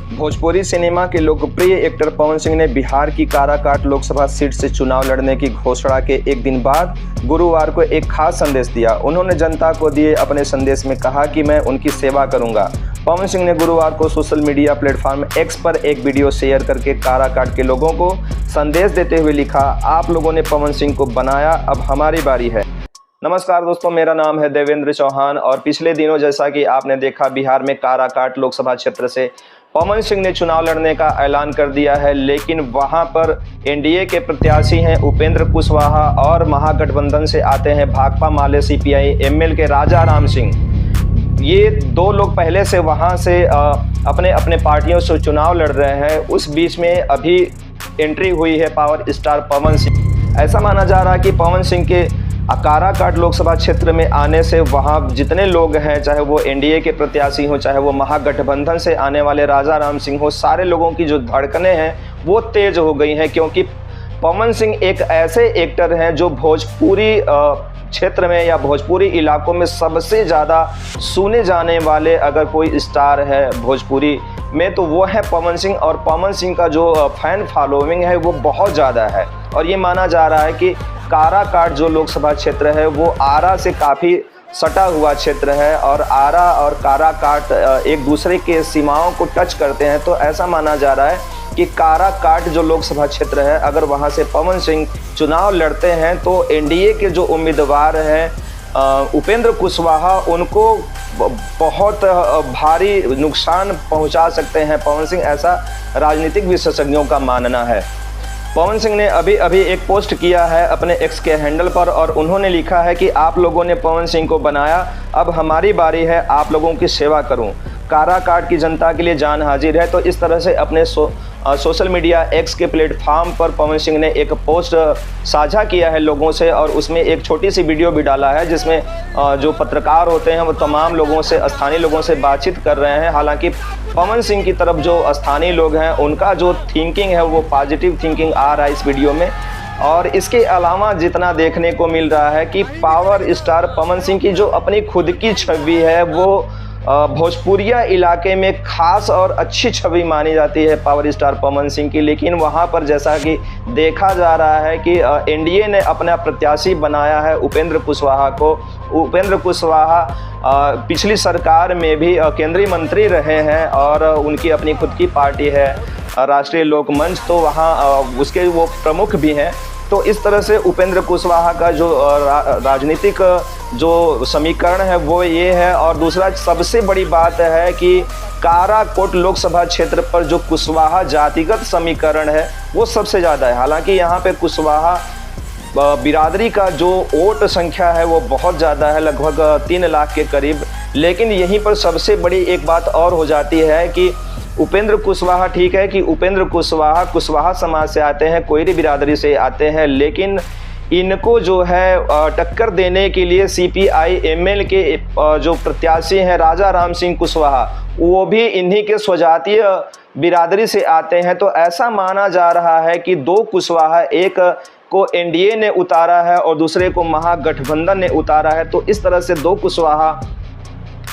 Bhojpuri cinema के लोकप्रिय actor Pawan Singh ने बिहार की काराकाट लोकसभा सीट से चुनाव लड़ने की घोषणा के एक दिन बाद गुरुवार को एक खास संदेश दिया। उन्होंने जनता को दिए अपने संदेश में कहा कि मैं उनकी सेवा करूंगा। पवन सिंह ने गुरुवार को सोशल मीडिया प्लेटफॉर्म एक्स पर एक वीडियो शेयर करके काराकाट के लोगों को संदेश देते हुए लिखा, आप लोगों ने पवन सिंह को बनाया, अब हमारी बारी है। नमस्कार दोस्तों, मेरा नाम है देवेंद्र चौहान और पिछले दिनों जैसा कि आपने देखा, बिहार में काराकाट लोकसभा क्षेत्र से पवन सिंह ने चुनाव लड़ने का ऐलान कर दिया है। लेकिन वहां पर एनडीए के प्रत्याशी हैं उपेंद्र कुशवाहा और महागठबंधन से आते हैं भाकपा माले सीपीआई एमएल के राजा राम सिंह। ये दो लोग पहले से वहां से अपने अपने पार्टियों से चुनाव लड़ रहे हैं। उस बीच में अभी एंट्री हुई है पावर स्टार पवन सिंह। ऐसा माना जा रहा है कि पवन सिंह के काराकाट लोकसभा क्षेत्र में आने से वहां जितने लोग हैं, चाहे वो एनडीए के प्रत्याशी हो, चाहे वो महागठबंधन से आने वाले राजा राम सिंह हो, सारे लोगों की जो धड़कनें हैं वो तेज हो गई हैं। क्योंकि पवन सिंह एक ऐसे एक्टर हैं जो भोजपुरी क्षेत्र में या भोजपुरी इलाकों में सबसे ज़्यादा सुने जाने वाले अगर कोई स्टार है भोजपुरी में तो वो है पवन सिंह। और पवन सिंह का जो फैन फॉलोइंग है वो बहुत ज़्यादा है। और ये माना जा रहा है कि काराकाट जो लोकसभा क्षेत्र है वो आरा से काफ़ी सटा हुआ क्षेत्र है और आरा और काराकाट एक दूसरे के सीमाओं को टच करते हैं। तो ऐसा माना जा रहा है कि काराकाट जो लोकसभा क्षेत्र है, अगर वहां से पवन सिंह चुनाव लड़ते हैं तो एनडीए के जो उम्मीदवार हैं उपेंद्र कुशवाहा, उनको बहुत भारी नुकसान पहुंचा सकते हैं पवन सिंह, ऐसा राजनीतिक विशेषज्ञों का मानना है। पवन सिंह ने अभी एक पोस्ट किया है अपने एक्स के हैंडल पर और उन्होंने लिखा है कि आप लोगों ने पवन सिंह को बनाया, अब हमारी बारी है आप लोगों की सेवा करूं। काराकाट की जनता के लिए जान हाजिर है। तो इस तरह से अपने सोशल मीडिया एक्स के प्लेटफॉर्म पर पवन सिंह ने एक पोस्ट साझा किया है लोगों से और उसमें एक छोटी सी वीडियो भी डाला है जिसमें जो पत्रकार होते हैं वो तमाम लोगों से, स्थानीय लोगों से बातचीत कर रहे हैं। हालांकि पवन सिंह की तरफ जो स्थानीय लोग हैं उनका जो थिंकिंग है वो पॉजिटिव थिंकिंग आ रहा है इस वीडियो में। और इसके अलावा जितना देखने को मिल रहा है कि पावर स्टार पवन सिंह की जो अपनी खुद की छवि है वो भोजपुरिया इलाके में खास और अच्छी छवि मानी जाती है पावर स्टार पवन सिंह की। लेकिन वहां पर जैसा कि देखा जा रहा है कि एनडीए ने अपना प्रत्याशी बनाया है उपेंद्र कुशवाहा को। उपेंद्र कुशवाहा पिछली सरकार में भी केंद्रीय मंत्री रहे हैं और उनकी अपनी खुद की पार्टी है राष्ट्रीय लोक मंच, तो वहाँ उसके वो प्रमुख भी हैं। तो इस तरह से उपेंद्र कुशवाहा का जो राजनीतिक जो समीकरण है वो ये है। और दूसरा सबसे बड़ी बात है कि काराकोट लोकसभा क्षेत्र पर जो कुशवाहा जातिगत समीकरण है वो सबसे ज़्यादा है। हालांकि यहाँ पे कुशवाहा बिरादरी का जो वोट संख्या है वो बहुत ज़्यादा है, लगभग 3 लाख के करीब। लेकिन यहीं पर सबसे बड़ी एक बात और हो जाती है कि उपेंद्र कुशवाहा, ठीक है कि उपेंद्र कुशवाहा कुशवाहा समाज से आते हैं, कोयरी बिरादरी से आते हैं, लेकिन इनको जो है टक्कर देने के लिए सीपीआई एमएल के जो प्रत्याशी हैं राजा राम सिंह कुशवाहा, वो भी इन्हीं के स्वजातीय बिरादरी से आते हैं। तो ऐसा माना जा रहा है कि 2 कुशवाहा, एक को एनडीए ने उतारा है और दूसरे को महागठबंधन ने उतारा है। तो इस तरह से 2 कुशवाहा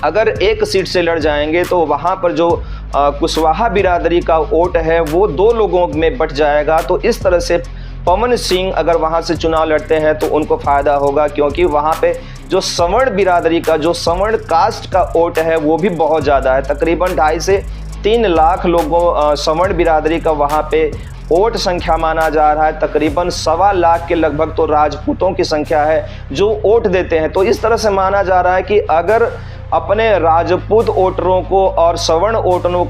अगर एक सीट से लड़ जाएंगे तो वहाँ पर जो कुशवाहा बिरादरी का वोट है वो 2 लोगों में बट जाएगा। तो इस तरह से पवन सिंह अगर वहाँ से चुनाव लड़ते हैं तो उनको फ़ायदा होगा, क्योंकि वहाँ पे जो सवर्ण बिरादरी का, जो सवर्ण कास्ट का वोट है वो भी बहुत ज़्यादा है। तकरीबन 2.5 से 3 लाख लोगों सवर्ण बिरादरी का वहाँ पे वोट संख्या माना जा रहा है। तकरीबन 1.25 लाख के लगभग तो राजपूतों की संख्या है जो वोट देते हैं। तो इस तरह से माना जा रहा है कि अगर अपने राजपूत वोटरों को और सवर्ण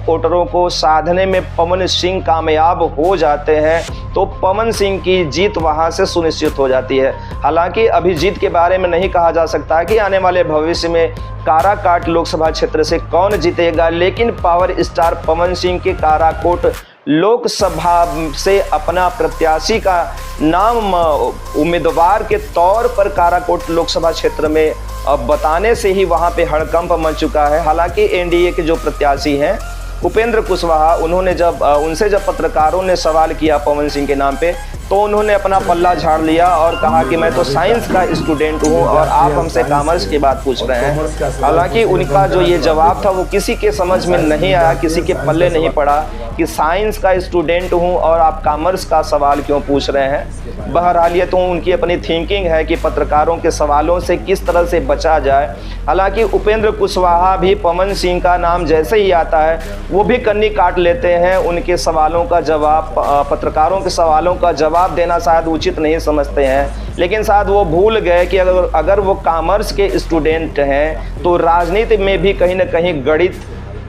वोटरों को साधने में पवन सिंह कामयाब हो जाते हैं तो पवन सिंह की जीत वहां से सुनिश्चित हो जाती है। हालांकि अभी जीत के बारे में नहीं कहा जा सकता है कि आने वाले भविष्य में काराकाट लोकसभा क्षेत्र से कौन जीतेगा, लेकिन पावर स्टार पवन सिंह के काराकोट लोकसभा से अपना प्रत्याशी का नाम उम्मीदवार के तौर पर काराकोट लोकसभा क्षेत्र में बताने से ही वहां पे हड़कंप मच चुका है। हालांकि एनडीए के जो प्रत्याशी हैं उपेंद्र कुशवाहा, उनसे जब पत्रकारों ने सवाल किया पवन सिंह के नाम पे तो उन्होंने अपना पल्ला झाड़ लिया और कहा कि मैं तो साइंस का स्टूडेंट हूँ और आप हमसे कॉमर्स की बात पूछ रहे हैं। हालांकि उनका जो ये जवाब था वो किसी के समझ में नहीं आया, किसी के पल्ले नहीं पड़ा कि साइंस का स्टूडेंट हूँ और आप कॉमर्स का सवाल क्यों पूछ रहे हैं। बहरहाल ये तो उनकी अपनी थिंकिंग है कि पत्रकारों के सवालों से किस तरह से बचा जाए। हालांकि उपेंद्र कुशवाहा भी पवन सिंह का नाम जैसे ही आता है वो भी कन्नी काट लेते हैं। उनके सवालों का जवाब, पत्रकारों के सवालों का जवाब देना शायद उचित नहीं समझते हैं, लेकिन शायद वो भूल गए कि अगर वो कॉमर्स के स्टूडेंट हैं तो राजनीति में भी कहीं ना कहीं गणित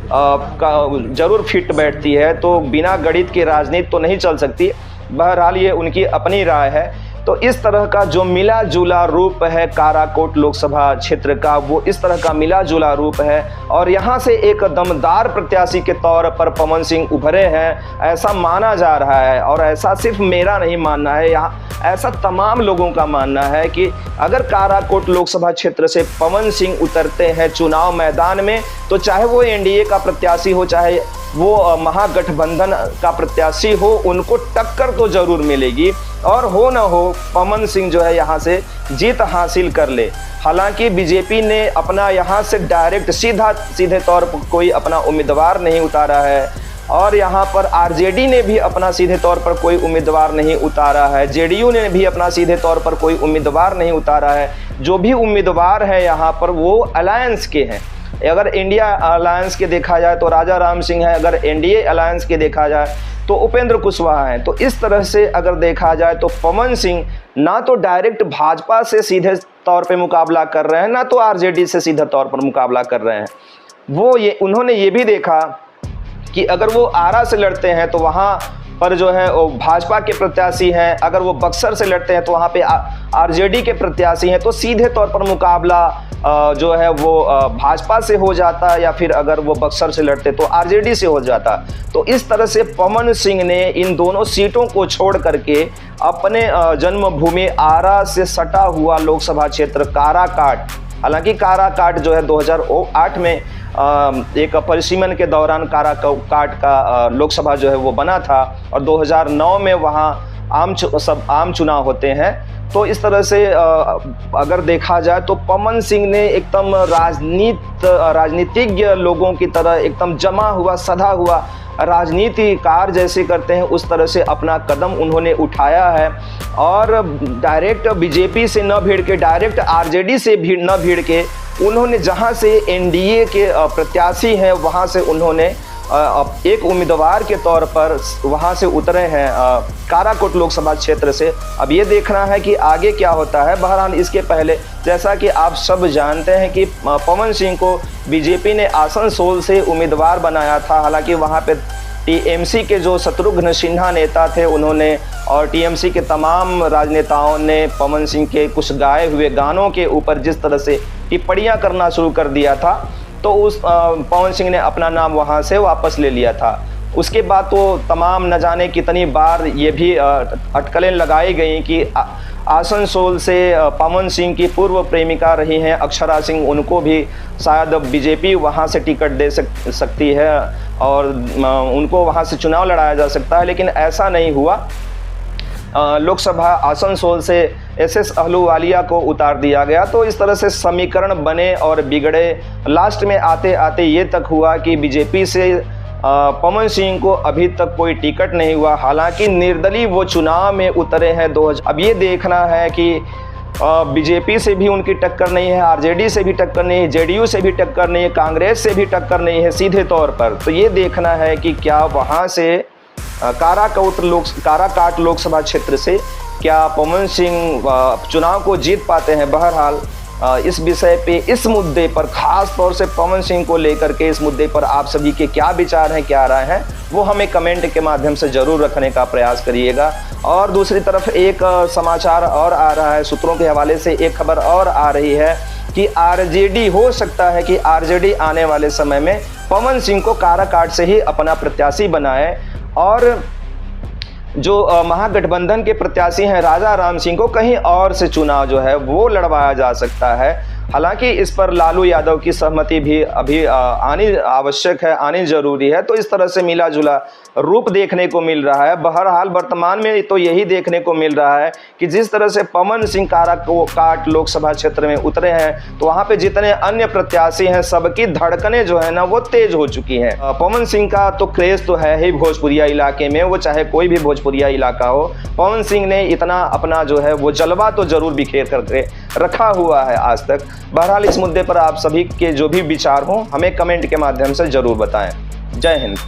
का जरूर फिट बैठती है, तो बिना गणित की राजनीति तो नहीं चल सकती। बहरहाल ये उनकी अपनी राय है। तो इस तरह का जो मिला जुला रूप है काराकोट लोकसभा क्षेत्र का, वो इस तरह का मिला जुला रूप है और यहाँ से एक दमदार प्रत्याशी के तौर पर पवन सिंह उभरे हैं, ऐसा माना जा रहा है। और ऐसा सिर्फ मेरा नहीं मानना है, यहाँ ऐसा तमाम लोगों का मानना है कि अगर काराकोट लोकसभा क्षेत्र से पवन सिंह उतरते हैं चुनाव मैदान में, तो चाहे वो एनडीए का प्रत्याशी हो, चाहे वो महागठबंधन का प्रत्याशी हो, उनको टक्कर तो जरूर मिलेगी और हो न हो पवन सिंह जो है यहाँ से जीत हासिल कर ले। हालांकि बीजेपी ने अपना यहाँ से डायरेक्ट सीधे तौर पर कोई अपना उम्मीदवार नहीं उतारा है और यहाँ पर आरजेडी ने भी अपना सीधे तौर पर कोई उम्मीदवार नहीं उतारा है, जेडीयू ने भी अपना सीधे तौर पर कोई उम्मीदवार नहीं उतारा है। जो भी उम्मीदवार है यहाँ पर वो अलायंस के हैं। अगर इंडिया अलायंस के देखा जाए तो राजा राम सिंह है, अगर एनडीए अलायंस के देखा जाए तो उपेंद्र कुशवाहा हैं। तो इस तरह से अगर देखा जाए तो पवन सिंह ना तो डायरेक्ट भाजपा से सीधे तौर पे मुकाबला कर रहे हैं, ना तो आरजेडी से सीधे तौर पर मुकाबला कर रहे हैं। उन्होंने ये भी देखा कि अगर वो आरा से लड़ते हैं तो वहाँ पर जो है वो भाजपा के प्रत्याशी हैं, अगर वो बक्सर से लड़ते हैं तो वहाँ पे आरजेडी के प्रत्याशी हैं, तो सीधे तौर पर मुकाबला जो है वो भाजपा से हो जाता, या फिर अगर वो बक्सर से लड़ते तो आरजेडी से हो जाता। तो इस तरह से पवन सिंह ने इन दोनों सीटों को छोड़ करके अपने जन्मभूमि आरा से सटा हुआ लोकसभा क्षेत्र काराकाट, हालांकि काराकाट जो है 2008 में एक परिसीमन के दौरान काराकाट का लोकसभा जो है वो बना था और 2009 में वहाँ आम चुनाव होते हैं। तो इस तरह से अगर देखा जाए तो पवन सिंह ने एकदम राजनीतिज्ञ लोगों की तरह एकदम जमा हुआ सधा हुआ राजनीतिकार जैसे करते हैं उस तरह से अपना कदम उन्होंने उठाया है और डायरेक्ट बीजेपी से न भिड़ के, डायरेक्ट आरजेडी से भी न भिड़ के, उन्होंने जहां से एनडीए के प्रत्याशी हैं वहां से उन्होंने एक उम्मीदवार के तौर पर वहां से उतरे हैं काराकोट लोकसभा क्षेत्र से। अब ये देखना है कि आगे क्या होता है। बहरहाल इसके पहले जैसा कि आप सब जानते हैं कि पवन सिंह को बीजेपी ने आसनसोल से उम्मीदवार बनाया था। हालांकि वहां पे टीएमसी के जो शत्रुघ्न सिन्हा नेता थे उन्होंने और टीएमसी के तमाम राजनेताओं ने पवन सिंह के कुछ गाए हुए गानों के ऊपर जिस तरह से टिप्पणियां करना शुरू कर दिया था, तो उस पवन सिंह ने अपना नाम वहां से वापस ले लिया था। उसके बाद तो तमाम न जाने कितनी बार ये भी अटकलें लगाई गई कि आसनसोल से पवन सिंह की पूर्व प्रेमिका रही हैं अक्षरा सिंह, उनको भी शायद बीजेपी वहां से टिकट दे सकती है और उनको वहां से चुनाव लड़ाया जा सकता है, लेकिन ऐसा नहीं हुआ। लोकसभा आसनसोल से एसएस अहलूवालिया को उतार दिया गया। तो इस तरह से समीकरण बने और बिगड़े। लास्ट में आते आते ये तक हुआ कि बीजेपी से पवन सिंह को अभी तक कोई टिकट नहीं हुआ। हालांकि निर्दलीय वो चुनाव में उतरे हैं 2000। अब ये देखना है कि बीजेपी से भी उनकी टक्कर नहीं है, आरजेडी से भी टक्कर नहीं है, जेडीयू से भी टक्कर नहीं है, कांग्रेस से भी टक्कर नहीं है सीधे तौर पर। तो ये देखना है कि क्या वहाँ से काराकाट लोकसभा क्षेत्र से क्या पवन सिंह चुनाव को जीत पाते हैं। बहरहाल इस विषय पे, इस मुद्दे पर, खास तौर से पवन सिंह को लेकर के इस मुद्दे पर आप सभी के क्या विचार हैं, क्या राय हैं, वो हमें कमेंट के माध्यम से ज़रूर रखने का प्रयास करिएगा। और दूसरी तरफ एक समाचार और आ रहा है, सूत्रों के हवाले से एक खबर और आ रही है कि आरजेडी, हो सकता है कि आरजेडी आने वाले समय में पवन सिंह को काराकाट से ही अपना प्रत्याशी बनाए और जो महागठबंधन के प्रत्याशी हैं राजा राम सिंह को कहीं और से चुनाव जो है वो लड़वाया जा सकता है। हालांकि इस पर लालू यादव की सहमति भी अभी आनी आवश्यक है, आनी जरूरी है। तो इस तरह से मिला जुला रूप देखने को मिल रहा है। बहरहाल वर्तमान में तो यही देखने को मिल रहा है कि जिस तरह से पवन सिंह काराकाट लोकसभा क्षेत्र में उतरे हैं, तो वहां पे जितने अन्य प्रत्याशी हैं सबकी धड़कनें जो है ना वो तेज हो चुकी हैं। पवन सिंह का तो क्रेज तो है ही भोजपुरिया इलाके में, वो चाहे कोई भी भोजपुरिया इलाका हो, पवन सिंह ने इतना अपना जो है वो जलवा तो जरूर बिखेर करके रखा हुआ है आज तक। बहरहाल इस मुद्दे पर आप सभी के जो भी विचार हों हमें कमेंट के माध्यम से जरूर बताएं। जय हिंद।